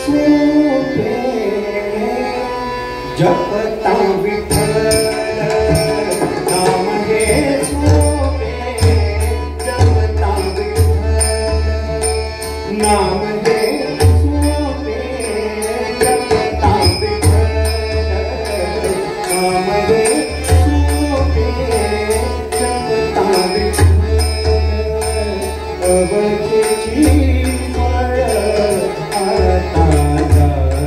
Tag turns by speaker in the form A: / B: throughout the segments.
A: सोपे जपता विठ्ठल नाम हे सोपे जपता विठ्ठल नाम हे सोपे जपता विठ्ठल नाम हे सोपे जपता विठ्ठल अवघेची फळ आता जागे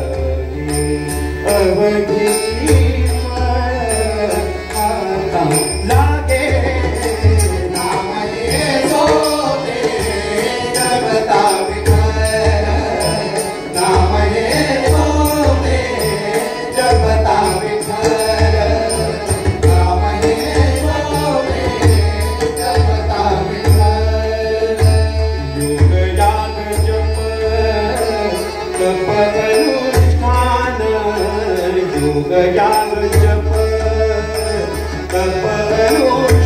A: अवघेची फळ आता लागे नाम हे सोपे जपता विठ्ठल नाम हे सोपे जपता विठ्ठल नाम हे सोपे जपता विठ्ठल योग याग जप तप अनुष्ठान योग याग जप तप अनुष्ठान